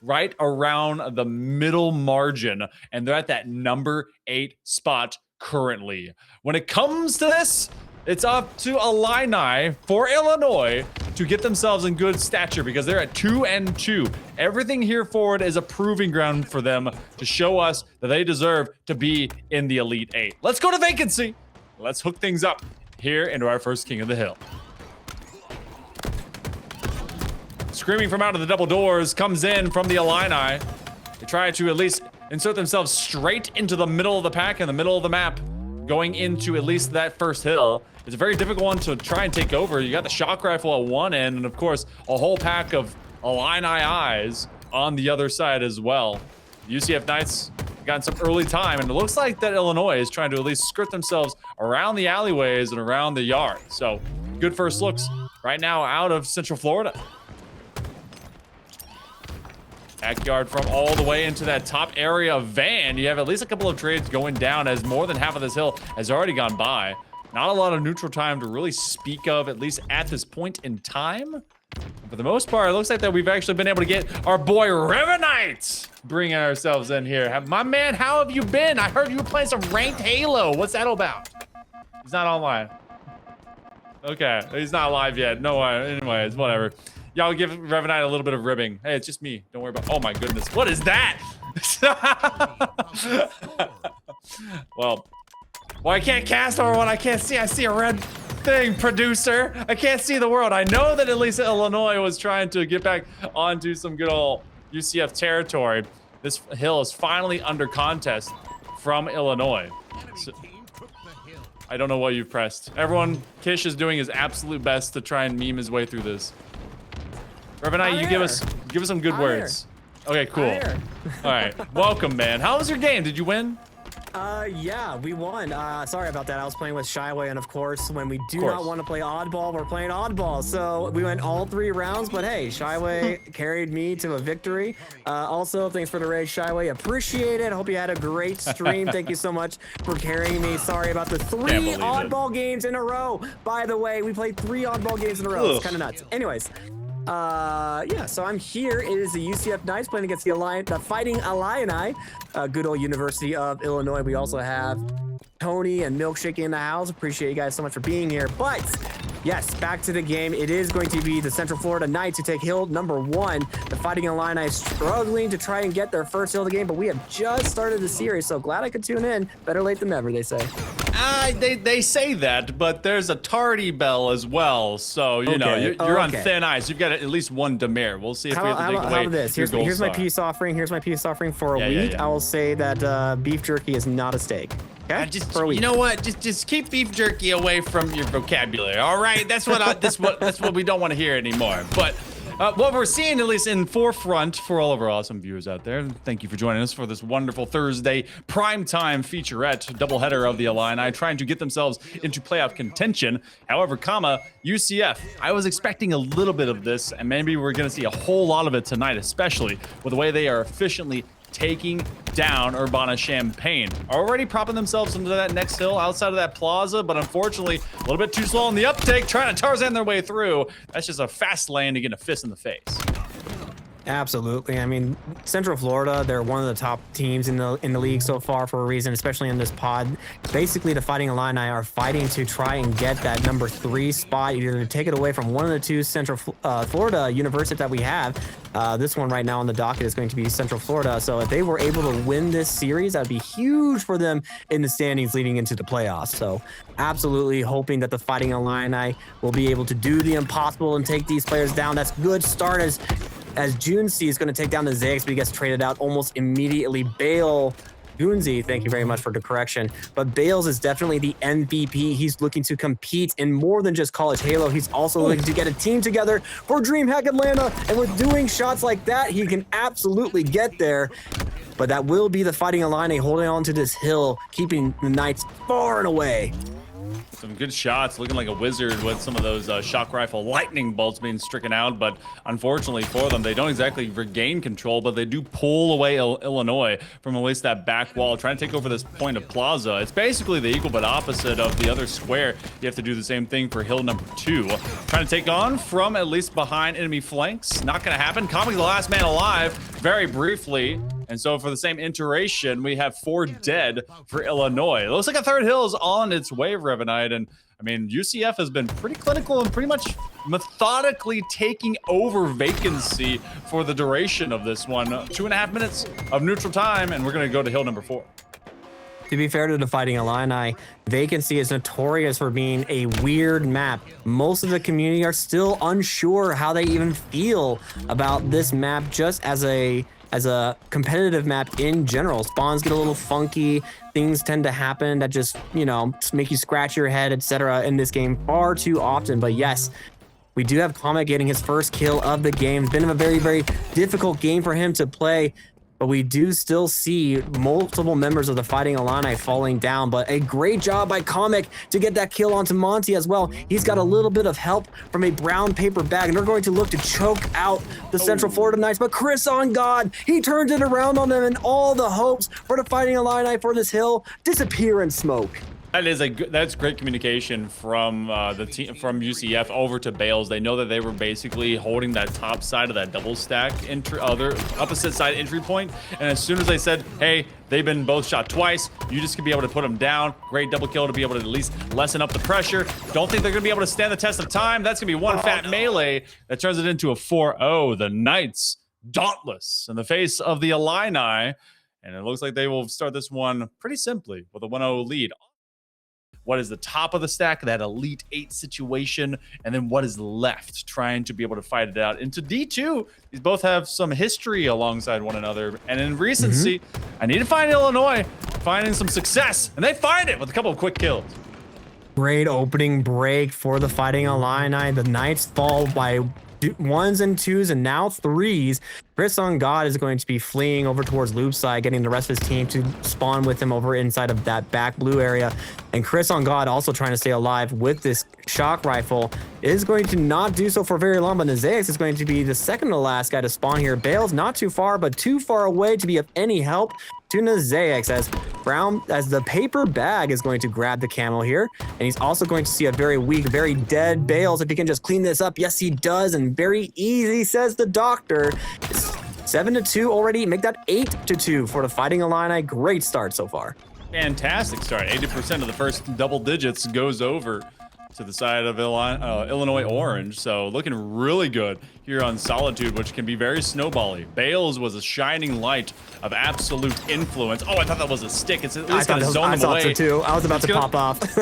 right around the middle margin, and they're at that number 8 spot currently. When it comes to this, it's up to Illini for Illinois to get themselves in good stature because they're at 2-2. Everything here forward is a proving ground for them to show us that they deserve to be in the Elite 8. Let's go to vacancy. Let's hook things up here into our first King of the Hill. Screaming from out of the double doors comes in from the Illini. They try to at least insert themselves straight into the middle of the pack and the middle of the map, going into at least that first hill. It's a very difficult one to try and take over. You got the shock rifle at one end, and of course, a whole pack of Illini eyes on the other side as well. UCF Knights got some early time, and it looks like that Illinois is trying to at least skirt themselves around the alleyways and around the yard. So, good first looks right now out of Central Florida. Backyard from all the way into that top area of Van. You have at least a couple of trades going down as more than half of this hill has already gone by. Not a lot of neutral time to really speak of, at least at this point in time. For the most part, it looks like that we've actually been able to get our boy Revanite bringing ourselves in here. My man, how have you been? I heard you were playing some ranked Halo. What's that all about? He's not online. Okay, he's not live yet. No, anyways, whatever. Y'all give Revanite a little bit of ribbing. Hey, it's just me. Don't worry about. Oh my goodness, what is that? Well, I can't cast over one I can't see. I see a red thing, producer. I can't see the world. I know that at least Illinois was trying to get back onto some good old UCF territory. This hill is finally under contest from Illinois. So, I don't know what you've pressed. Everyone, Kish is doing his absolute best to try and meme his way through this. Revanite, you give us some good words. Okay, cool. All right, welcome, man. How was your game? Did you win? Yeah, we won. Sorry about that. I was playing with Shyway, and of course, when we do not want to play oddball, we're playing oddball. So we went all 3 rounds, but hey, Shyway carried me to a victory. Also, thanks for the raid, Shyway. Appreciate it. Hope you had a great stream. Thank you so much for carrying me. Sorry about the 3 oddball games in a row. By the way, we played 3 oddball games in a row. Ugh. It's kind of nuts. Anyways. Yeah, so I'm here. It is the UCF Knights playing against the Fighting Illini, good old University of Illinois. We also have Tony and Milkshake in the house. Appreciate you guys so much for being here. But yes, back to the game. It is going to be the Central Florida Knights who take hill number 1. The Fighting Illini struggling to try and get their first hill of the game, but we have just started the series, so glad I could tune in. Better late than never, they say. They say that, but there's a tardy bell as well, so you know you're on thin ice. You've got at least 1 demare. We'll see if we have to take away this. Here's my peace offering. Here's my peace offering for a week. I will say that beef jerky is not a steak. Okay? Just for a week. You know what? Just keep beef jerky away from your vocabulary. All right, that's what we don't want to hear anymore. But what we're seeing, at least in forefront for all of our awesome viewers out there, thank you for joining us for this wonderful Thursday primetime featurette doubleheader of the Illini trying to get themselves into playoff contention. However, UCF, I was expecting a little bit of this, and maybe we're going to see a whole lot of it tonight, especially with the way they are efficiently taking down Urbana-Champaign. Already propping themselves into that next hill outside of that plaza, but unfortunately a little bit too slow on the uptake, trying to Tarzan their way through. That's just a fast lane to get a fist in the face. Absolutely. I mean, Central Florida, they're one of the top teams in the league so far for a reason, especially in this pod. Basically, the Fighting Illini are fighting to try and get that number 3 spot, either to take it away from one of the 2 Central Florida universities that we have. This one right now on the docket is going to be Central Florida. So if they were able to win this series, that'd be huge for them in the standings leading into the playoffs. So absolutely hoping that the Fighting Illini will be able to do the impossible and take these players down. That's good start as Junzi is going to take down the Zags, but he gets traded out almost immediately. Bale Junzi, thank you very much for the correction. But Bales is definitely the MVP. He's looking to compete in more than just college Halo. He's also looking to get a team together for DreamHack Atlanta. And with doing shots like that, he can absolutely get there. But that will be the Fighting Illini holding on to this hill, keeping the Knights far and away. Some good shots, looking like a wizard with some of those shock rifle lightning bolts being stricken out, but unfortunately for them, they don't exactly regain control, but they do pull away Illinois from at least that back wall, trying to take over this point of plaza. It's basically the equal but opposite of the other square. You have to do the same thing for hill number 2. Trying to take on from at least behind enemy flanks. Not gonna happen. Comic's the last man alive, very briefly. And so for the same iteration, we have 4 dead for Illinois. It looks like a third hill is on its way, Revanite. And I mean, UCF has been pretty clinical and pretty much methodically taking over vacancy for the duration of this one. 2.5 minutes of neutral time, and we're going to go to hill number 4. To be fair to the Fighting Illini, Vacancy is notorious for being a weird map. Most of the community are still unsure how they even feel about this map just as a competitive map in general. Spawns get a little funky, things tend to happen that just, you know, make you scratch your head, etc. in this game far too often. But yes, we do have Comet getting his first kill of the game. It's been a very, very difficult game for him to play, but we do still see multiple members of the Fighting Illini falling down. But a great job by Comic to get that kill onto Monty as well. He's got a little bit of help from a brown paper bag, and they're going to look to choke out the Central Florida Knights. But Chris on God, he turns it around on them, and all the hopes for the Fighting Illini for this hill disappear in smoke. That's great communication from the team from UCF over to Bales. They know that they were basically holding that top side of that double stack other opposite side entry point, and as soon as they said, hey, they've been both shot twice, you just can be able to put them down. Great double kill to be able to at least lessen up the pressure. Don't think they're gonna be able to stand the test of time. That's gonna be one fat melee that turns it into a 4-0. The Knights dauntless in the face of the Illini, and it looks like they will start this one pretty simply with a 1-0 lead. What is the top of the stack, that Elite 8 situation, and then what is left, trying to be able to fight it out into D2. These both have some history alongside one another, and in recency, I need to find Illinois finding some success, and they find it with a couple of quick kills. Great opening break for the Fighting Illini. The Knights fall by 1s and 2s and now 3s. Chris on God is going to be fleeing over towards Loop side, getting the rest of his team to spawn with him over inside of that back blue area. And Chris on God, also trying to stay alive with this shock rifle, is going to not do so for very long, but Nazaex is going to be the second to last guy to spawn here. Bale's not too far, but too far away to be of any help to Nazaex, as the paper bag is going to grab the camel here, and he's also going to see a very weak, very dead Bales if he can just clean this up. Yes, he does, and very easy, says the doctor. It's 7-2 already. Make that 8-2 for the Fighting Illini. Great start so far. Fantastic start. 80% of the first double digits goes over to the side of Illinois Orange. So looking really good here on Solitude, which can be very snowbally. Bales was a shining light of absolute influence. Oh, I thought that was a stick. It's at least going to zone them away. I thought so too. I was about to pop off.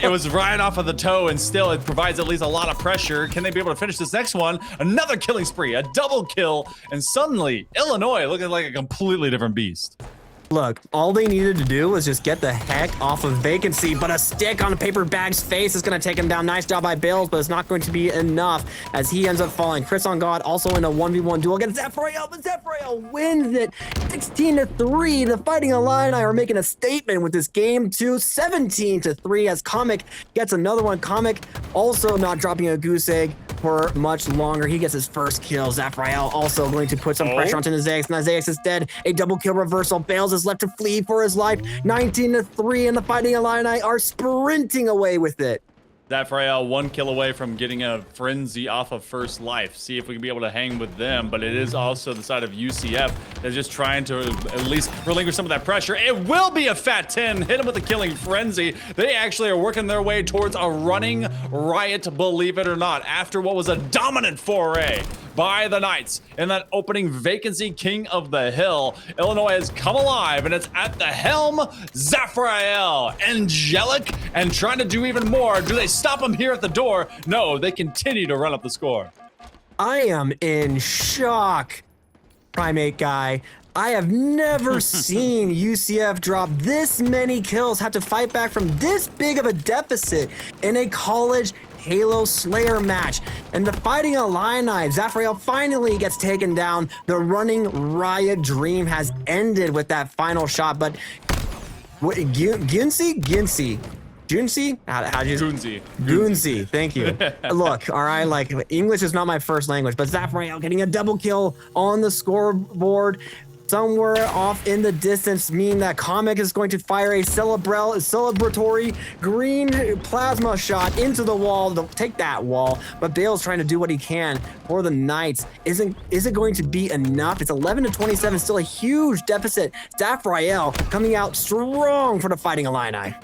It was right off of the toe, and still it provides at least a lot of pressure. Can they be able to finish this next one? Another killing spree, a double kill, and suddenly Illinois looking like a completely different beast. Look, all they needed to do was just get the heck off of Vacancy, but a stick on a paper bag's face is going to take him down. Nice job by Bales, but it's not going to be enough as he ends up falling. Chris on God also in a 1v1 duel against Zephyrael, but Zephyrael wins it 16-3. The Fighting Illini are making a statement with this game too. 17-3 as Comic gets another one. Comic also not dropping a goose egg for much longer. He gets his first kill. Zephyrael also going to put some pressure onto Nazaex. Nazaex is dead. A double kill reversal. Bales is left to flee for his life. 19-3, and the Fighting Illini are sprinting away with it. Zephyrael 1 kill away from getting a frenzy off of first life. See if we can be able to hang with them, but it is also the side of UCF that's just trying to at least relinquish some of that pressure. It will be a fat 10. Hit him with a killing frenzy. They actually are working their way towards a running riot, believe it or not, after what was a dominant foray by the Knights in that opening vacancy. King of the Hill, Illinois has come alive, and it's at the helm. Zephyrael, angelic, and trying to do even more. Do they stop him here at the door? No, they continue to run up the score. I am in shock, Primate Guy. I have never seen UCF drop this many kills, have to fight back from this big of a deficit in a college Halo Slayer match. And the Fighting Illini, Zephyrael finally gets taken down. The running riot dream has ended with that final shot. But Gincy, Junsi? How'd you? Goonsy. Goonsy, thank you. Look, all right, like English is not my first language, but Zafrael getting a double kill on the scoreboard. Somewhere off in the distance, meaning that Comic is going to fire a celebratory green plasma shot into the wall to take that wall. But Bale's trying to do what he can for the Knights. Is it going to be enough? It's 11-27, still a huge deficit. Zafrael coming out strong for the Fighting Illini.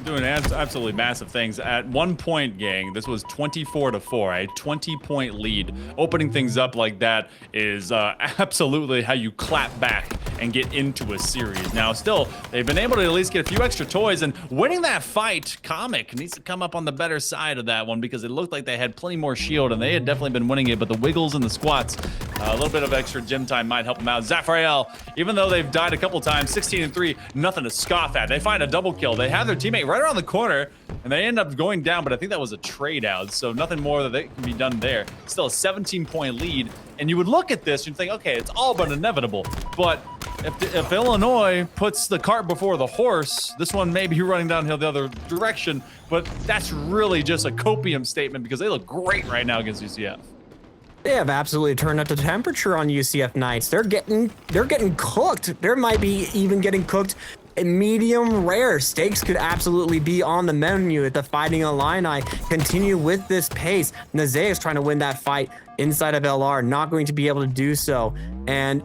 Doing absolutely massive things. At one point, gang, this was 24-4, a 20-point lead. Opening things up like that is absolutely how you clap back and get into a series. Now, still, they've been able to at least get a few extra toys, and winning that fight, Comic needs to come up on the better side of that one because it looked like they had plenty more shield, and they had definitely been winning it, but the wiggles and the squats, a little bit of extra gym time might help them out. Zafrael, even though they've died a couple times, 16-3, nothing to scoff at. They find a double kill. They have their teammate right around the corner, and they end up going down, but I think that was a trade out, so nothing more that can be done there. Still a 17-point lead, and you would look at this and think, okay, it's all but inevitable, but if Illinois puts the cart before the horse, this one may be running downhill the other direction, but that's really just a copium statement because they look great right now against UCF. They have absolutely turned up the temperature on UCF Knights. They're getting cooked. There might be even getting cooked medium rare. Steaks could absolutely be on the menu if the Fighting Illini continue with this pace. Nazay is trying to win that fight inside of LR, not going to be able to do so. And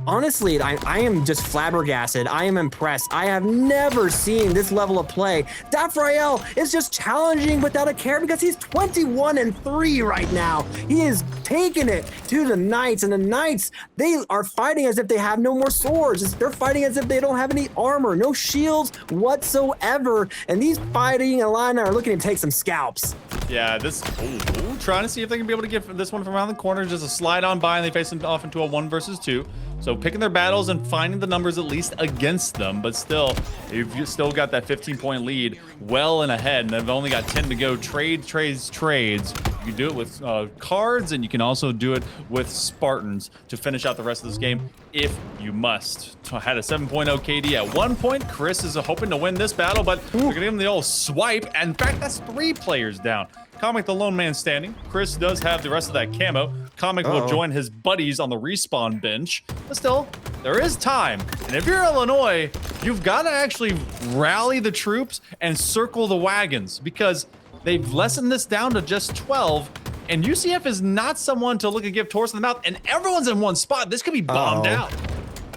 honestly, I am just flabbergasted. I am impressed. I have never seen this level of play. Zafrael is just challenging without a care because he's 21-3 right now. He is taking it to the Knights, and the Knights, they are fighting as if they have no more swords. They're fighting as if they don't have any armor, no shields whatsoever. And these Fighting Illini are looking to take some scalps. Yeah, trying to see if they can be able to get this one from around the corner. Just a slide on by, and they face them off into a 1 versus 2. So picking their battles and finding the numbers at least against them, but still, you've still got that 15-point lead well and ahead, and they've only got 10 to go. Trades. You can do it with cards, and you can also do it with Spartans to finish out the rest of this game if you must. Had a 7.0 KD at one point. Chris is hoping to win this battle, but they're gonna give him the old swipe. And in fact, that's 3 players down. Comic the lone man standing. Chris does have the rest of that camo. Comic will join his buddies on the respawn bench. But still, there is time. And if you're Illinois, you've got to actually rally the troops and circle the wagons because they've lessened this down to just 12. And UCF is not someone to look and give Taurus in the mouth. And everyone's in one spot. This could be bombed out.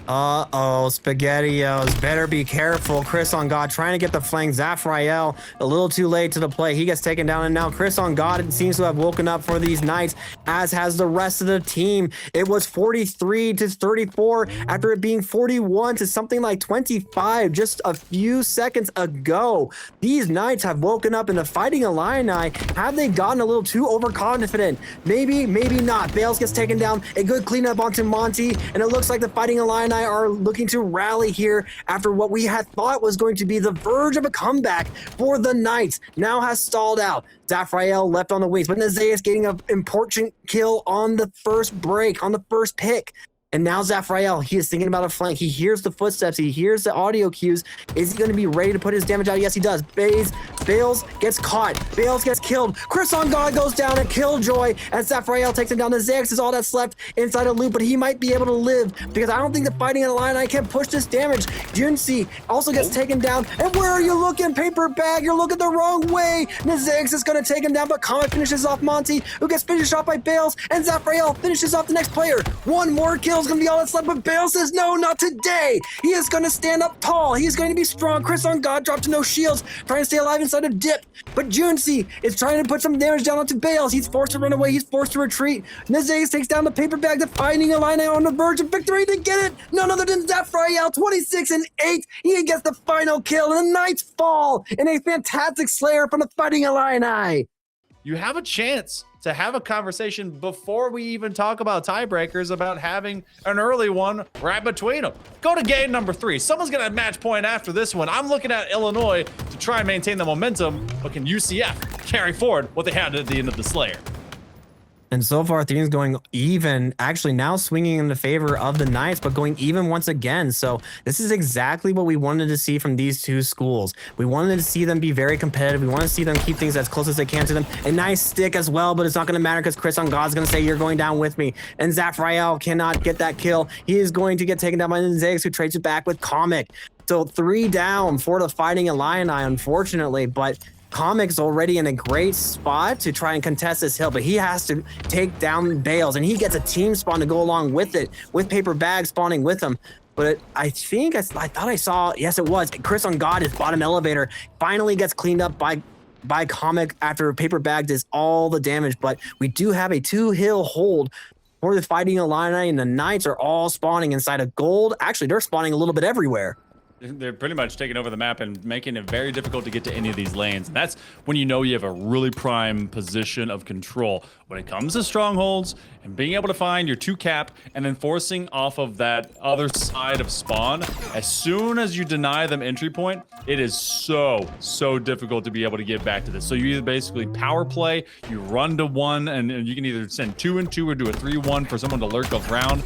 SpaghettiOs, better be careful. Chris on God trying to get the flank. Zafrael a little too late to the play. He gets taken down, and now Chris on God seems to have woken up for these Knights, as has the rest of the team. It was 43-34 after it being 41 to something like 25 just a few seconds ago. These Knights have woken up in the Fighting Illini. Have they gotten a little too overconfident? Maybe, maybe not. Bales gets taken down. A good cleanup onto Monty, and it looks like the Fighting Illini are looking to rally here after what we had thought was going to be the verge of a comeback for the Knights. Now has stalled out. Zafrael left on the wings, but Nazay is getting an important kill on the first break, on the first pick. And now Zafrael, he is thinking about a flank. He hears the footsteps. He hears the audio cues. Is he going to be ready to put his damage out? Yes, he does. Bales gets caught. Bales gets killed. Chris on God goes down and Killjoy as Zafrael takes him down. The Zax is all that's left inside a loop, but he might be able to live because I don't think the Fighting Illini can push this damage. Junsi also gets taken down. And where are you looking, paper bag? You're looking the wrong way. Nazax is going to take him down, but Comet finishes off Monty, who gets finished off by Bales, and Zafrael finishes off the next player. One more kill is going to be all that's left, but Bale says no, not today. He is going to stand up tall. He's going to be strong. Chris on God dropped to no shields, trying to stay alive inside of Dip, but Junsi is trying to put some damage down onto Bales. He's forced to run away. He's forced to retreat. Nazax takes down the paper bag. The Fighting Illini on the verge of victory. They get it. None other than Zafrael, 26-8. He gets the final kill, and the Knights fall in a fantastic slayer from the Fighting Illini. You have a chance to have a conversation before we even talk about tiebreakers about having an early one right between them. Go to game number 3. Someone's gonna have match point after this one. I'm looking at Illinois to try and maintain the momentum, but can UCF carry forward what they had at the end of the Slayer? And so far, things going even, actually now swinging in the favor of the Knights, but going even once again. So this is exactly what we wanted to see from these two schools. We wanted to see them be very competitive. We want to see them keep things as close as they can to them. A nice stick as well, but it's not going to matter because Chris on God's going to say, you're going down with me. And Zafrael cannot get that kill. He is going to get taken down by Zags, who trades it back with Comic. So 3 down for the Fighting Illini, unfortunately, but Comic's already in a great spot to try and contest this hill, but he has to take down Bales, and he gets a team spawn to go along with it, with Paper Bag spawning with him. But I think, I thought I saw, yes it was, Chris on God, his bottom elevator, finally gets cleaned up by Comic after Paper Bag does all the damage. But we do have a 2-hill hold for the Fighting Illini, and the Knights are all spawning inside of gold. Actually, they're spawning a little bit everywhere. They're pretty much taking over the map and making it very difficult to get to any of these lanes. And that's when you know you have a really prime position of control. When it comes to strongholds and being able to find your 2 cap and then forcing off of that other side of spawn, as soon as you deny them entry point, it is so difficult to be able to get back to this. So you either basically power play, you run to 1, and you can either send 2 and 2 or do a 3-1 for someone to lurk around.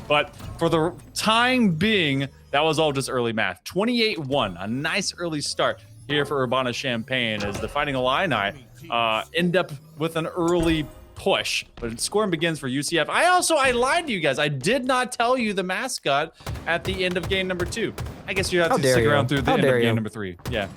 But for the time being, that was all just early math. 28-1, a nice early start here for Urbana-Champaign as the Fighting Illini end up with an early push. But scoring begins for UCF. I lied to you guys. I did not tell you the mascot at the end of game number 2. I guess you have to stick around through the end of game number 3. Yeah.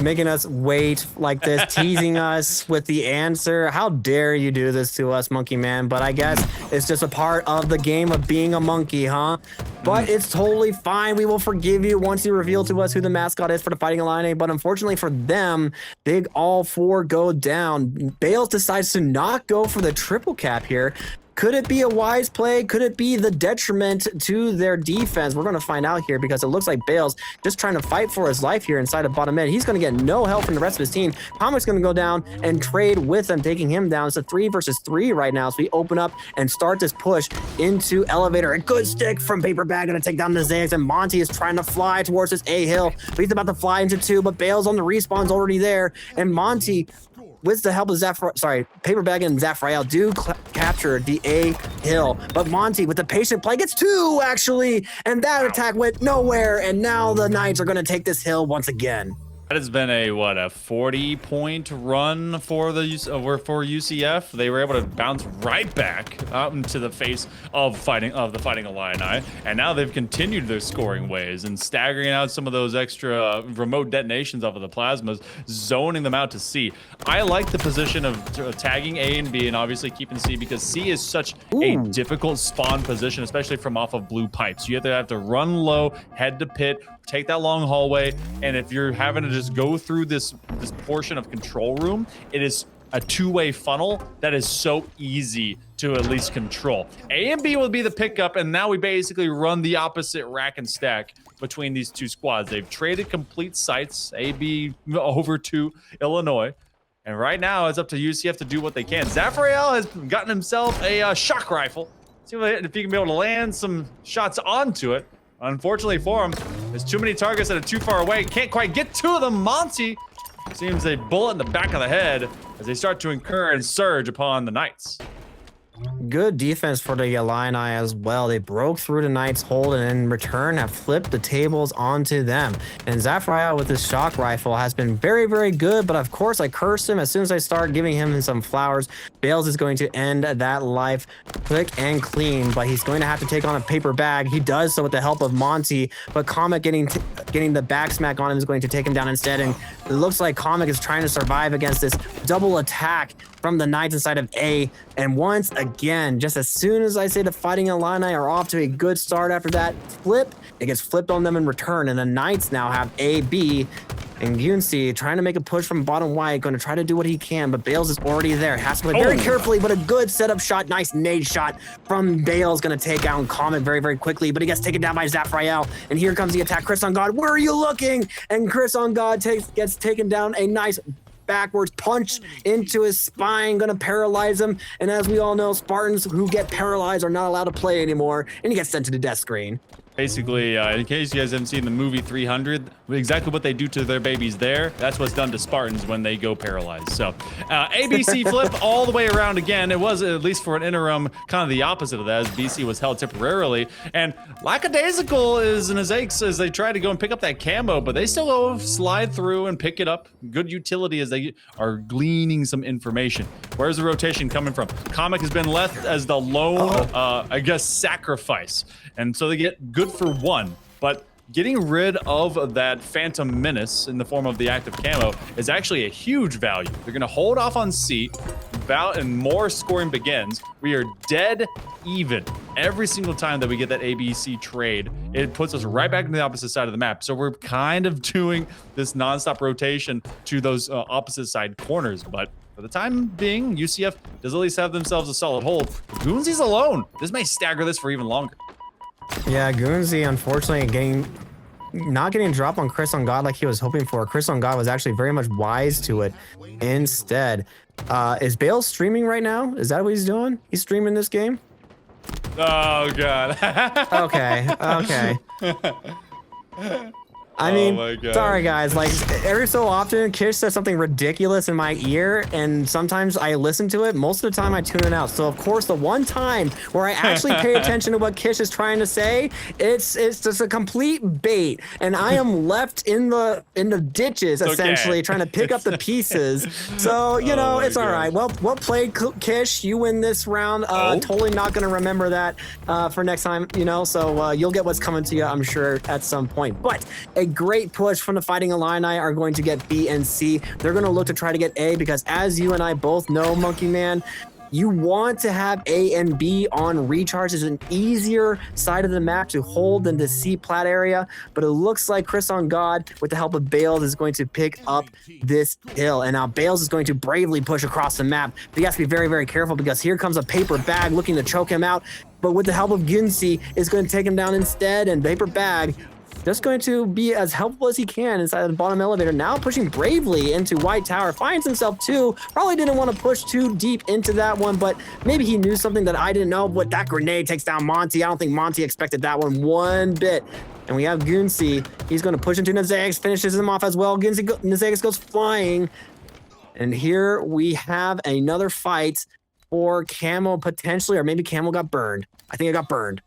Making us wait like this, teasing us with the answer. How dare you do this to us, Monkey Man? But I guess it's just a part of the game of being a monkey, huh? But it's totally fine. We will forgive you once you reveal to us who the mascot is for the Fighting Illini. But unfortunately for them, they all 4 go down. Bales decides to not go for the triple cap here. Could it be a wise play? Could it be the detriment to their defense? We're going to find out here because it looks like Bales just trying to fight for his life here inside of bottom mid. He's going to get no help from the rest of his team. Comic's going to go down and trade with him, taking him down. It's a 3 versus 3 right now. So we open up and start this push into elevator. A good stick from Paper Bag, going to take down the Zags, and Monty is trying to fly towards this A hill. But he's about to fly into 2, but Bales on the respawn's already there, and Monty, with the help of Paper Bag and Zafrael, do capture the A hill. But Monty, with the patient play, gets 2, actually. And that attack went nowhere. And now the Knights are going to take this hill once again. That has been a 40-point run for UCF. They were able to bounce right back out into the face of the Fighting Illini, and now they've continued their scoring ways and staggering out some of those extra remote detonations off of the plasmas, zoning them out to C. I like the position of tagging A and B and obviously keeping C, because C is such a difficult spawn position, especially from off of blue pipes. You have to run low, head to pit, take that long hallway, and if you're having to just go through this portion of control room, it is a 2-way funnel that is so easy to at least control. A and B will be the pickup, and now we basically run the opposite rack and stack between these 2 squads. They've traded complete sites, A, B over to Illinois, and right now it's up to UCF to do what they can. Zafrael has gotten himself a shock rifle. See if he can be able to land some shots onto it. Unfortunately for him, there's too many targets that are too far away. Can't quite get to them. Monty seems a bullet in the back of the head as they start to incur and surge upon the Knights. Good defense for the Illini as well. They broke through the Knights' hold and in return have flipped the tables onto them. And Zafrael with his shock rifle has been very, very good, but of course I cursed him as soon as I start giving him some flowers. Bales is going to end that life quick and clean, but he's going to have to take on a Paper Bag. He does so with the help of Monty, but Comic getting the back smack on him is going to take him down instead, and it looks like Comic is trying to survive against this double attack from the Knights inside of A. And once again, just as soon as I say the Fighting Illini are off to a good start after that flip, it gets flipped on them in return, and the Knights now have A, B, and UNC trying to make a push from bottom white, going to try to do what he can, but Bales is already there. Has to play very carefully, but a good setup shot, nice nade shot from Bales, going to take out Comet very, very quickly, but he gets taken down by Zafrael, and here comes the attack. Chris on God, where are you looking? And Chris on God gets taken down, a nice backwards punch into his spine, gonna paralyze him. And as we all know, Spartans who get paralyzed are not allowed to play anymore, and he gets sent to the death screen. Basically, in case you guys haven't seen the movie 300, exactly what they do to their babies there, that's what's done to Spartans when they go paralyzed. So, ABC flip all the way around again. It was, at least for an interim, kind of the opposite of that, as BC was held temporarily. And lackadaisical is in his aches as they try to go and pick up that camo, but they still go slide through and pick it up. Good utility as they are gleaning some information. Where's the rotation coming from? Comic has been left as the lone, I guess, sacrifice. And so they get good for one, but getting rid of that Phantom Menace in the form of the active camo is actually a huge value. They're going to hold off on C, and more scoring begins. We are dead even every single time that we get that ABC trade. It puts us right back to the opposite side of the map. So we're kind of doing this nonstop rotation to those opposite side corners, but for the time being, UCF does at least have themselves a solid hold. Goonsy's alone. This may stagger this for even longer. Yeah, Goonsy, unfortunately, not getting dropped on Chris on God like he was hoping for. Chris on God was actually very much wise to it instead. Is Bale streaming right now? Is that what he's doing? He's streaming this game? Oh, God. Okay. I mean, sorry guys, like every so often Kish says something ridiculous in my ear and sometimes I listen to it. Most of the time I tune it out. So of course the one time where I actually pay attention to what Kish is trying to say, it's just a complete bait. And I am left in the ditches essentially trying to pick up the pieces. So, you know, it's all right. Well played, Kish. You win this round. Totally not going to remember that for next time, you know, so you'll get what's coming to you, I'm sure, at some point. But a great push from the Fighting Illini are going to get B and C. They're going to look to try to get A because, as you and I both know, Monkey Man, you want to have A and B on recharge. It's an easier side of the map to hold than the C plat area, but it looks like Chris on God, with the help of Bales, is going to pick up this hill. And now Bales is going to bravely push across the map. But he has to be very, very careful because here comes a paper bag looking to choke him out. But with the help of Ginsey, is going to take him down instead, and paper bag just going to be as helpful as he can inside the bottom elevator. Now pushing bravely into White Tower. Finds himself too. Probably didn't want to push too deep into that one, but maybe he knew something that I didn't know. But that grenade takes down Monty. I don't think Monty expected that one bit. And we have Goonsey. He's going to push into Nazax, finishes him off as well. Nazax goes flying. And here we have another fight for Camo potentially, or maybe Camo got burned. I think it got burned.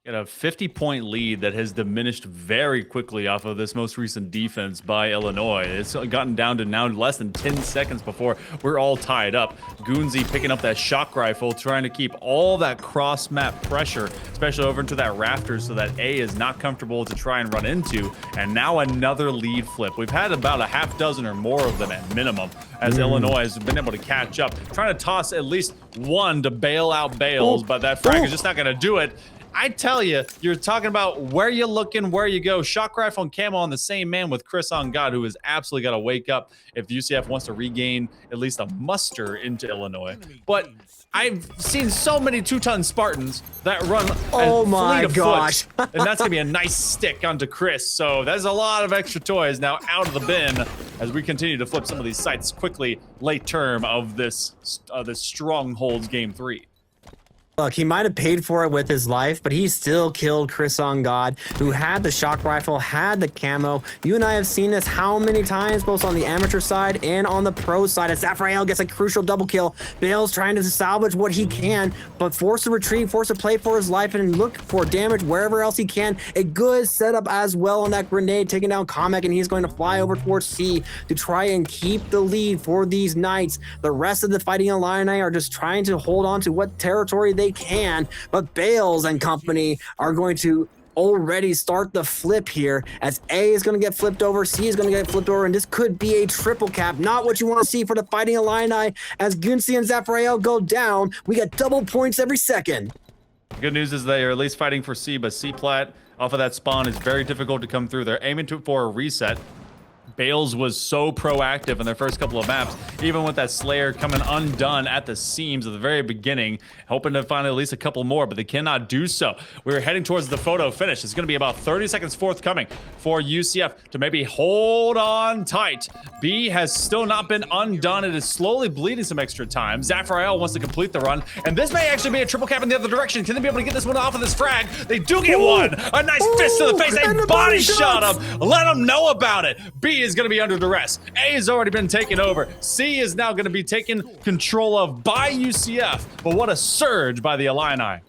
Got a 50-point lead that has diminished very quickly off of this most recent defense by Illinois. It's gotten down to now less than 10 seconds before we're all tied up. Goonsey picking up that shock rifle, trying to keep all that cross-map pressure, especially over into that rafter, so that A is not comfortable to try and run into. And now another lead flip. We've had about a half dozen or more of them at minimum, as Illinois has been able to catch up, trying to toss at least one to bail out Bales, but that frag is just not going to do it. I tell you, you're talking about where you looking, where you go. Shock rifle and camo on the same man with Chris on God, who has absolutely got to wake up if UCF wants to regain at least a muster into Illinois. But I've seen so many 2-ton Spartans that run oh my gosh, foot, and that's gonna be a nice stick onto Chris. So there's a lot of extra toys now out of the bin as we continue to flip some of these sites quickly. Late term of this Strongholds Game 3. Look, he might have paid for it with his life, but he still killed Chris on God, who had the shock rifle, had the camo. You and I have seen this how many times, both on the amateur side and on the pro side. As Zafrael gets a crucial double kill. Bale's trying to salvage what he can, but forced to retreat, forced to play for his life and look for damage wherever else he can. A good setup as well on that grenade, taking down Kamek, and he's going to fly over towards C to try and keep the lead for these Knights. The rest of the Fighting Illini are just trying to hold on to what territory they can, but Bales and company are going to already start the flip here, as A is going to get flipped over, C is going to get flipped over, and this could be a triple cap. Not what you want to see for the Fighting Illini. As Gunsey and Zafrael go down, we get double points every second. Good news is they are at least fighting for C, but C plat off of that spawn is very difficult to come through. They're aiming for a reset. Bales was so proactive in their first couple of maps, even with that Slayer coming undone at the seams at the very beginning, hoping to find at least a couple more, but they cannot do so. We're heading towards the photo finish. It's going to be about 30 seconds forthcoming for UCF to maybe hold on tight. B has still not been undone. It is slowly bleeding some extra time. Zafrael wants to complete the run, and this may actually be a triple cap in the other direction. Can they be able to get this one off of this frag? They do get one. A nice fist to the face. They body shot him. Let them know about it. B is going to be under duress. A has already been taken over. C is now going to be taken control of by UCF. But what a surge by the Illini.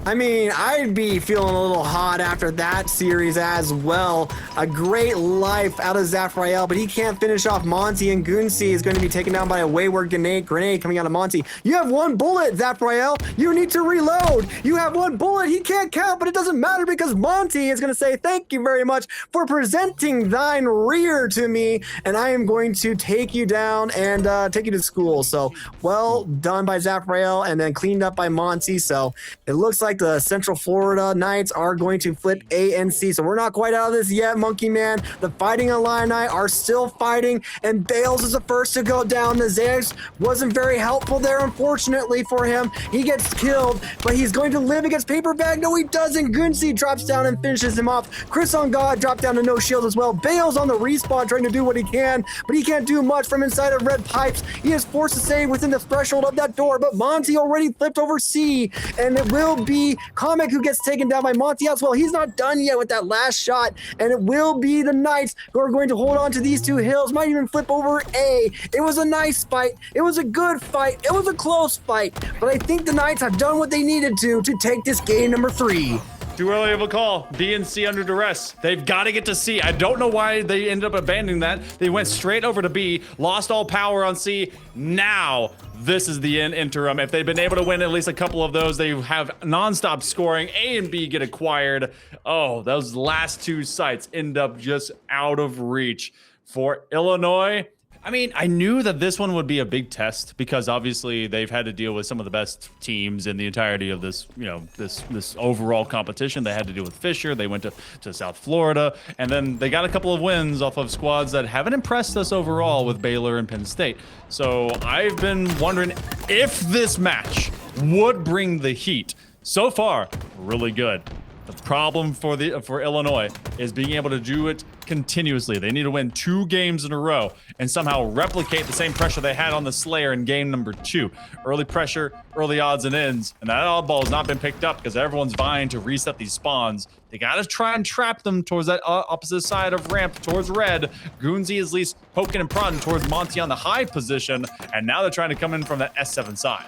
I mean, I'd be feeling a little hot after that series as well. A great life out of Zafrael, but he can't finish off Monty, and Gunsi is going to be taken down by a wayward grenade coming out of Monty. You have one bullet, Zafrael. You need to reload. You have one bullet. He can't count, but it doesn't matter because Monty is going to say thank you very much for presenting thine rear to me, and I am going to take you down and take you to school. So, well done by Zafrael, and then cleaned up by Monty. So, it looks like the Central Florida Knights are going to flip A and C. So we're not quite out of this yet, Monkey Man. The Fighting Illini are still fighting, and Bales is the first to go down. The Zags wasn't very helpful there, unfortunately for him. He gets killed, but he's going to live against Paper Bag. No, he doesn't. Gunsi drops down and finishes him off. Chris on God dropped down to no shield as well. Bales on the respawn trying to do what he can, but he can't do much from inside of red pipes. He is forced to stay within the threshold of that door, but Monty already flipped over C, and it will be Comic who gets taken down by Monty as well. He's not done yet with that last shot, and it will be the Knights who are going to hold on to these two hills. Might even flip over A. It was a nice fight. It was a good fight. It was a close fight, but I think the Knights have done what they needed to take this game number 3. Too early of a call. B and C under duress. They've got to get to C. I don't know why they ended up abandoning that. They went straight over to B, lost all power on C. Now, this is the interim. If they've been able to win at least a couple of those, they have nonstop scoring. A and B get acquired. Oh, those last two sites end up just out of reach for Illinois. I mean, I knew that this one would be a big test because obviously they've had to deal with some of the best teams in the entirety of this, you know, this overall competition. They had to deal with Fisher. They went to South Florida, and then they got a couple of wins off of squads that haven't impressed us overall with Baylor and Penn State. So I've been wondering if this match would bring the heat. So far, really good. The problem for Illinois is being able to do it continuously. They need to win 2 games in a row and somehow replicate the same pressure they had on the Slayer in game number 2. Early pressure, early odds and ends, and that oddball has not been picked up because everyone's vying to reset these spawns. They gotta try and trap them towards that opposite side of ramp, towards red. Goonsy is at least poking and prodding towards Monty on the high position, and now they're trying to come in from that S7 side.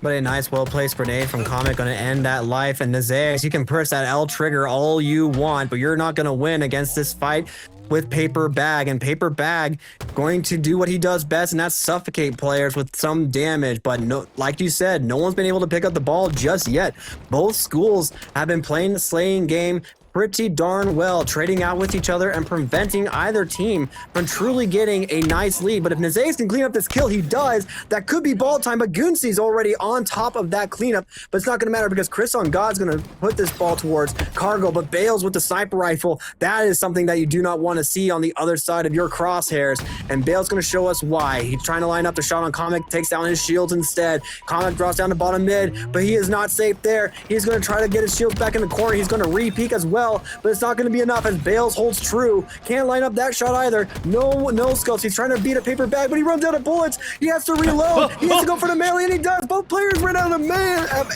But a nice, well-placed grenade from Comic going to end that life. And the Zags, you can press that L trigger all you want, but you're not going to win against this fight with Paper Bag. And Paper Bag going to do what he does best, and that's suffocate players with some damage. But no, like you said, no one's been able to pick up the ball just yet. Both schools have been playing the slaying game pretty darn well, trading out with each other and preventing either team from truly getting a nice lead. But if Nazays can clean up this kill, he does. That could be ball time, but Gunsi's already on top of that cleanup. But it's not going to matter because Chris on God's going to put this ball towards Cargo, but Bales with the sniper rifle, that is something that you do not want to see on the other side of your crosshairs. And Bale's going to show us why. He's trying to line up the shot on Comic, takes down his shields instead. Comic drops down to bottom mid, but he is not safe there. He's going to try to get his shields back in the corner. He's going to re-peek as well, but it's not going to be enough as Bales holds true. Can't line up that shot either. No scopes. He's trying to beat a Paper Bag, but he runs out of bullets. He has to reload. He has to go for the melee, and he does. Both players ran out of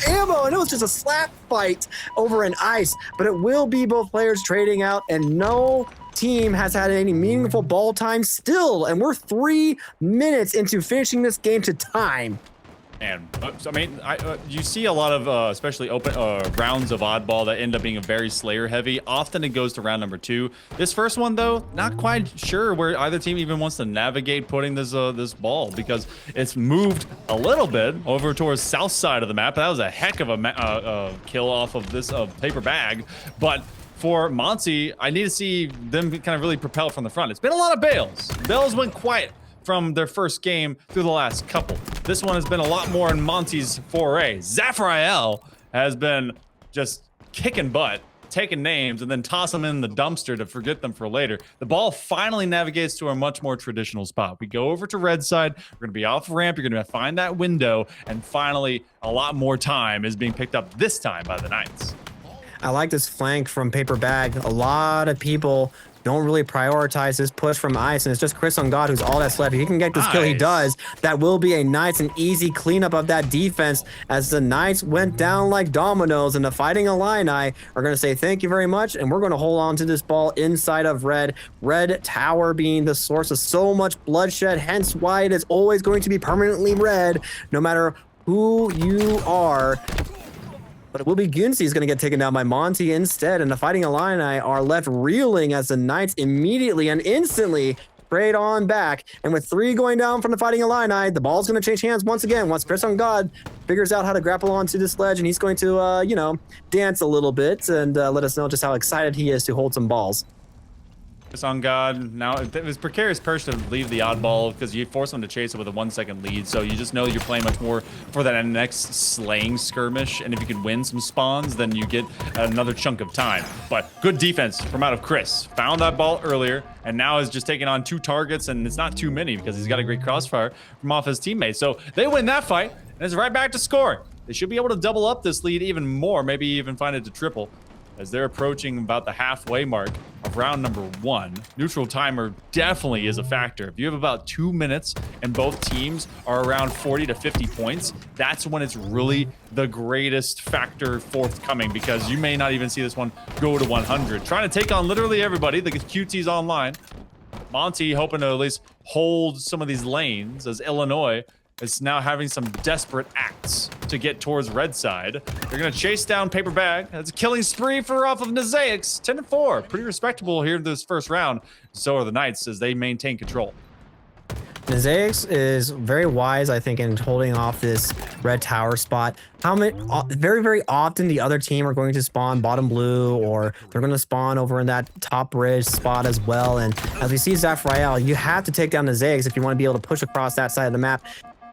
ammo, and it was just a slap fight over an ice. But it will be both players trading out, and no team has had any meaningful ball time still, and we're 3 minutes into finishing this game to time. And I mean, you see a lot of, especially open rounds of oddball that end up being very Slayer heavy. Often it goes to round number 2. This first one, though, not quite sure where either team even wants to navigate putting this this ball because it's moved a little bit over towards south side of the map. That was a heck of a kill off of this Paper Bag, but for Monty, I need to see them kind of really propel from the front. It's been a lot of Bales. Bales went quiet from their first game through the last couple. This one has been a lot more in Monty's foray. Zafrael has been just kicking butt taking names and then toss them in the dumpster to forget them for later. The ball finally navigates to a much more traditional spot. We go over to red side. We're going to be off ramp. You're going to find that window. And finally, a lot more time is being picked up this time by the Knights. I like this flank from Paper Bag. A lot of people don't really prioritize this push from Ice, and it's just Chris on God who's all that's left. If he can get this kill, he does. That will be a nice and easy cleanup of that defense as the Knights went down like dominoes, and the Fighting Illini are going to say thank you very much, and we're going to hold on to this ball inside of red. Red tower being the source of so much bloodshed, hence why it is always going to be permanently red, no matter who you are. But it will be Gunsi is going to get taken down by Monty instead, and the Fighting Illini are left reeling as the Knights immediately and instantly trade on back. And with 3 going down from the Fighting Illini, the ball's going to change hands once again once Chris on God figures out how to grapple onto this ledge, and he's going to, you know, dance a little bit and let us know just how excited he is to hold some balls. Chris on God. Now, it was precarious perch to leave the oddball because you force them to chase it with a 1-second lead. So you just know you're playing much more for that next slaying skirmish. And if you can win some spawns, then you get another chunk of time. But good defense from out of Chris. Found that ball earlier and now is just taking on 2 targets. And it's not too many because he's got a great crossfire from off his teammates. So they win that fight and it's right back to score. They should be able to double up this lead even more, maybe even find it to triple, as they're approaching about the halfway mark of round number 1. Neutral timer definitely is a factor. If you have about 2 minutes and both teams are around 40 to 50 points, that's when it's really the greatest factor forthcoming, because you may not even see this one go to 100. Trying to take on literally everybody. The QT's online. Monty hoping to at least hold some of these lanes as Illinois is now having some desperate acts to get towards red side. They're going to chase down Paper Bag. That's a killing spree for off of Nazaics. 10-4. Pretty respectable here in this first round. So are the Knights as they maintain control. Nazaics is very wise, I think, in holding off this red tower spot. Very, very often the other team are going to spawn bottom blue, or they're going to spawn over in that top bridge spot as well. And as we see Zafrael, you have to take down Nazaics if you want to be able to push across that side of the map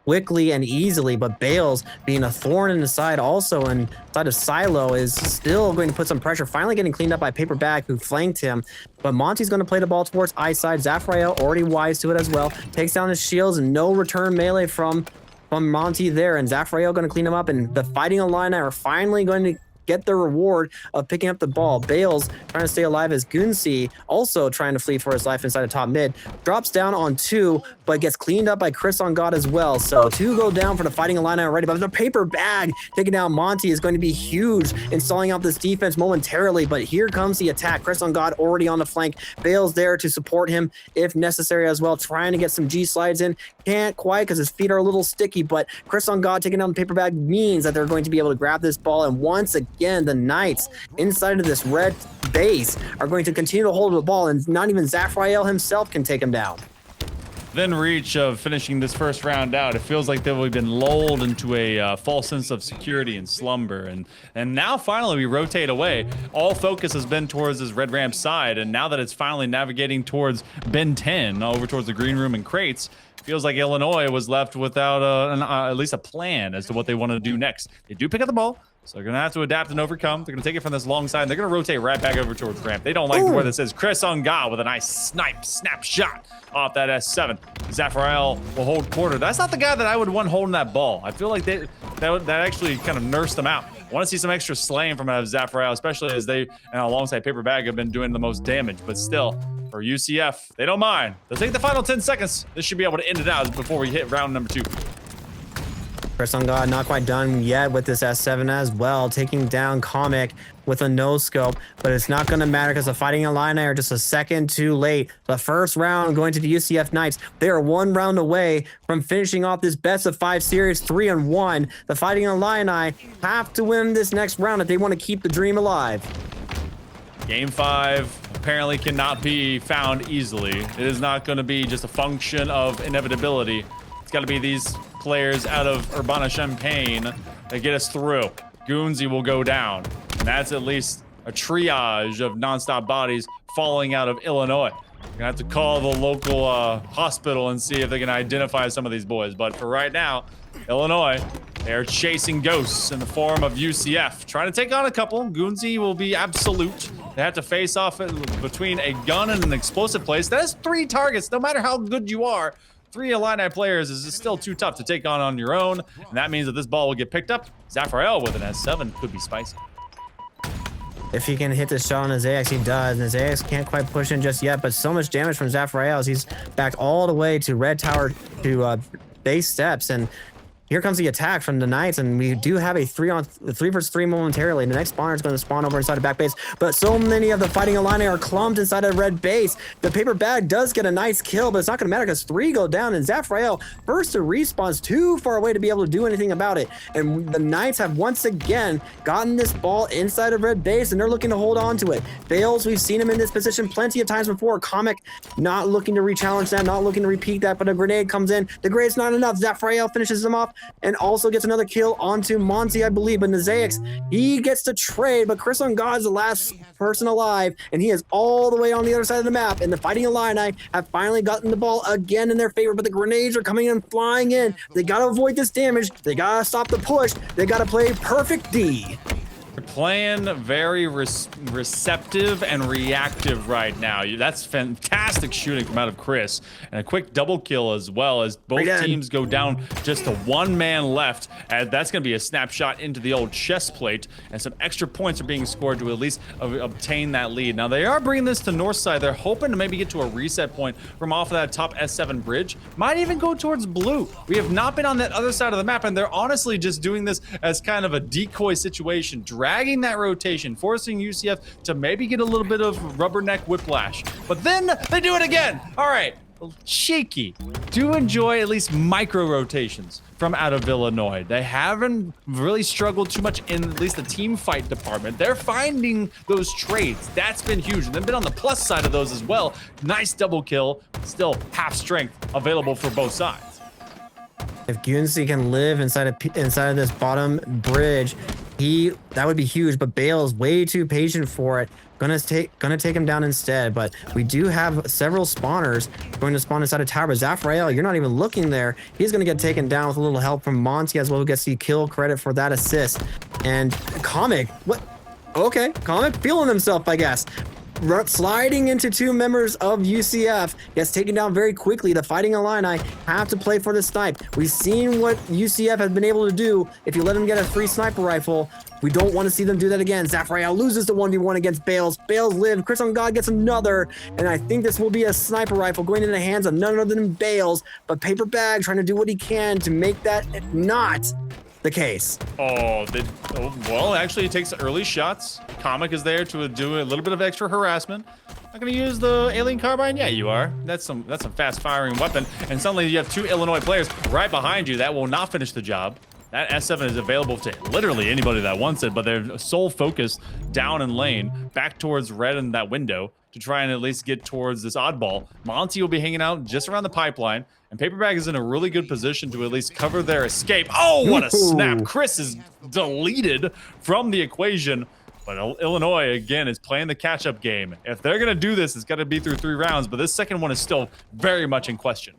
quickly and easily. But Bales being a thorn in the side also inside of Silo is still going to put some pressure, finally getting cleaned up by Paper Bag who flanked him. But Monty's going to play the ball towards I side. Zafrael already wise to it as well, takes down his shields, and no return melee from Monty there, and Zafrael going to clean him up, and the Fighting Illini are finally going to get the reward of picking up the ball. Bales trying to stay alive as Gunsi also trying to flee for his life inside of top mid. Drops down on 2, but gets cleaned up by Chris on God as well. So 2 go down for the Fighting Illini already, but the Paper Bag taking down Monty is going to be huge in stalling out this defense momentarily. But here comes the attack. Chris on God already on the flank. Bales there to support him if necessary as well, trying to get some G slides in. Can't quite because his feet are a little sticky, but Chris on God taking down the Paper Bag means that they're going to be able to grab this ball, and once again the Knights inside of this red base are going to continue to hold the ball, and not even Zafrael himself can take him down. Within reach of finishing this first round out, it feels like they've been lulled into a false sense of security and slumber, and now finally we rotate away. All focus has been towards this red ramp side, and now that it's finally navigating towards bin 10 over towards the green room and crates, feels like Illinois was left without at least a plan as to what they want to do next. They do pick up the ball, so they're going to have to adapt and overcome. They're going to take it from this long side, and they're going to rotate right back over towards ramp. They don't like where this is. Chris on God with a nice snap shot off that S7. Zafrael will hold quarter. That's not the guy that I would want holding that ball. I feel like that actually kind of nursed them out. I want to see some extra slaying from Zafrael, especially as they, and alongside Paper Bag, have been doing the most damage. But still, for UCF, they don't mind. They'll take the final 10 seconds. This should be able to end it out before we hit round number 2. Chris on God not quite done yet with this S7 as well, taking down Comic with a no scope, but it's not going to matter because the Fighting Illini are just a second too late. The first round going to the UCF Knights. They are 1 round away from finishing off this best of 5 series 3-1. The Fighting Illini have to win this next round if they want to keep the dream alive. Game 5 apparently cannot be found easily. It is not going to be just a function of inevitability. It's got to be these players out of Urbana-Champaign that get us through. Goonsy will go down, and that's at least a triage of nonstop bodies falling out of Illinois. We're gonna have to call the local hospital and see if they can identify some of these boys. But for right now, Illinois They're chasing ghosts in the form of UCF. Trying to take on a couple. Goonsy will be absolute. They have to face off between a gun and an explosive place. That is 3 targets. No matter how good you are, 3 Illini players is still too tough to take on your own. And that means that this ball will get picked up. Zafrael with an S7 could be spicy. If he can hit this shot on Nazaex, he does. Nazaex can't quite push in just yet, but so much damage from Zafrael as he's back all the way to red tower to base steps. And here comes the attack from the Knights, and we do have a 3 versus 3 momentarily. The next spawner is going to spawn over inside of back base, but so many of the fighting Illini are clumped inside of red base. The paper bag does get a nice kill, but it's not going to matter because 3 go down, and Zafrael, first to respawn, is too far away to be able to do anything about it. And the Knights have once again gotten this ball inside of red base, and they're looking to hold on to it. Bales, we've seen him in this position plenty of times before. Comic not looking to re-challenge that, not looking to repeat that, but a grenade comes in. The grade's not enough. Zafrael finishes him off and also gets another kill onto Monty, I believe. But Nazaex, he gets to trade, but Chris on God's the last person alive, and he is all the way on the other side of the map. And the Fighting Illini have finally gotten the ball again in their favor, but the grenades are coming in, flying in. They got to avoid this damage. They got to stop the push. They got to play perfect D. They're playing very receptive and reactive right now. That's fantastic shooting from out of Chris, and a quick double kill as well as both teams go down just to 1 man left. And that's going to be a snapshot into the old chest plate, and some extra points are being scored to at least obtain that lead. Now they are bringing this to north side. They're hoping to maybe get to a reset point from off of that top S7 bridge. Might even go towards blue. We have not been on that other side of the map, and they're honestly just doing this as kind of a decoy situation, dragging that rotation, forcing UCF to maybe get a little bit of rubberneck whiplash. But then they do it again. All right, shaky. Do enjoy at least micro rotations from out of Illinois. They haven't really struggled too much in at least the team fight department. They're finding those trades. That's been huge. And they've been on the plus side of those as well. Nice double kill, still half strength available for both sides. If Gunsi can live inside of this bottom bridge, that would be huge. But Bale's way too patient for it. Gonna take him down instead. But we do have several spawners going to spawn inside of tower. But Zafrael, you're not even looking there. He's gonna get taken down with a little help from Monty as well, who gets the kill credit for that assist. And Comic, what? Okay, Comic feeling himself, I guess. Sliding into 2 members of UCF, gets taken down very quickly. The Fighting Illini have to play for the snipe. We've seen what UCF has been able to do if you let them get a free sniper rifle. We don't want to see them do that again. Zafrael loses the 1v1 against Bales. Bales live. Chris on God gets another, and I think this will be a sniper rifle going into the hands of none other than Bales. But Paper Bag trying to do what he can to make that not the case. Well, actually it takes early shots. Comic is there to do a little bit of extra harassment. Not gonna use the alien carbine? Yeah, you are. That's some fast firing weapon. And suddenly you have 2 Illinois players right behind you. That will not finish the job. That S7 is available to literally anybody that wants it, but they're sole focused down in lane, back towards red in that window to try and at least get towards this oddball. Monty will be hanging out just around the pipeline, and Paper Bag is in a really good position to at least cover their escape. Oh, what a snap. Chris is deleted from the equation, but Illinois, again, is playing the catch-up game. If they're going to do this, it's got to be through 3 rounds, but this second one is still very much in question.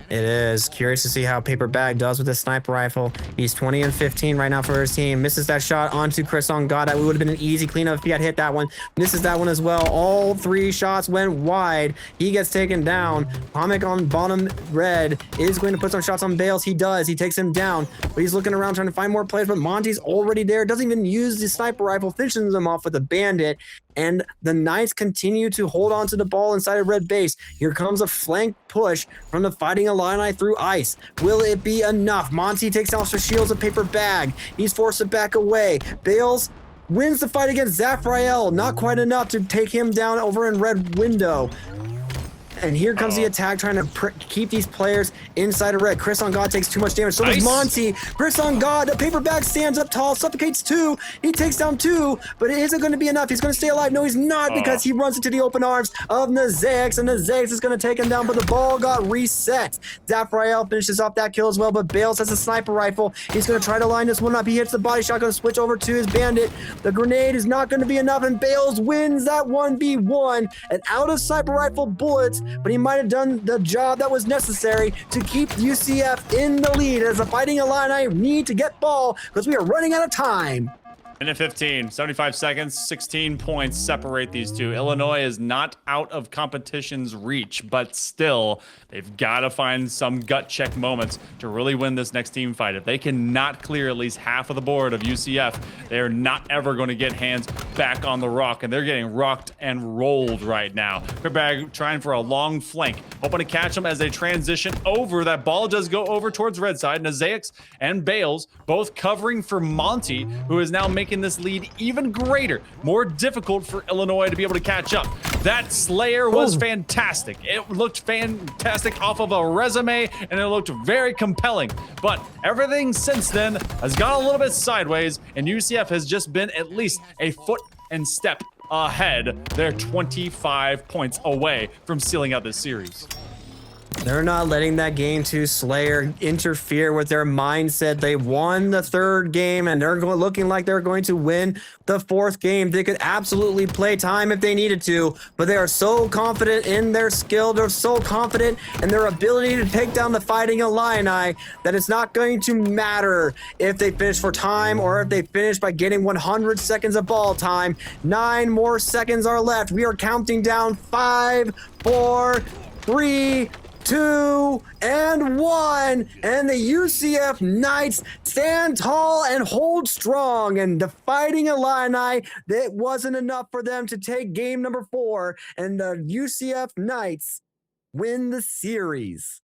It is. Curious to see how Paper Bag does with this sniper rifle. He's 20 and 15 right now for his team. Misses that shot onto Chris on God. That would have been an easy cleanup if he had hit that one. Misses that one as well. All 3 shots went wide. He gets taken down. Comic on bottom red is going to put some shots on Bales. He does. He takes him down. But he's looking around trying to find more players. But Monty's already there. Doesn't even use the sniper rifle. Finishes them off with a bandit. And the Knights continue to hold on to the ball inside of red base. Here comes a flank push from the Fighting Illini through ice. Will it be enough? Monty takes out the shields of Paper Bag. He's forced to back away. Bales wins the fight against Zafrael. Not quite enough to take him down over in red window. And here comes the attack, trying to keep these players inside of red. Chris on God takes too much damage. So does Monty. Chris on God, the Paper Bag stands up tall, suffocates 2. He takes down 2, but it isn't going to be enough. He's going to stay alive. No, he's not, because he runs into the open arms of Nazaex, and Nazaex is going to take him down, but the ball got reset. Zafrael finishes off that kill as well, but Bales has a sniper rifle. He's going to try to line this one up. He hits the body shot, going to switch over to his bandit. The grenade is not going to be enough, and Bales wins that 1v1. And out of sniper rifle bullets, but he might have done the job that was necessary to keep UCF in the lead as the Fighting Illini need to get ball because we are running out of time. Minute 15, 75 seconds, 16 points separate these two. Illinois is not out of competition's reach, but still, they've got to find some gut check moments to really win this next team fight. If they cannot clear at least half of the board of UCF, they are not ever going to get hands back on the rock, and they're getting rocked and rolled right now. Quebec trying for a long flank, hoping to catch them as they transition over. That ball does go over towards red side. Nazaic and Bales both covering for Monty, who is now making this lead even greater, more difficult for Illinois to be able to catch up. That Slayer was fantastic. It looked fantastic off of a resume, and it looked very compelling. But everything since then has gone a little bit sideways, and UCF has just been at least a foot and step ahead. They're 25 points away from sealing out this series. They're not letting that game to Slayer interfere with their mindset. They won the third game, and they're looking like they're going to win the fourth game. They could absolutely play time if they needed to, but they are so confident in their skill. They're so confident in their ability to take down the Fighting Illini that it's not going to matter if they finish for time or if they finish by getting 100 seconds of ball time. 9 more seconds are left. We are counting down 5, 4, 3, 2, and 1, and the UCF Knights stand tall and hold strong, and the Fighting Illini, that wasn't enough for them to take game number 4, and the UCF Knights win the series.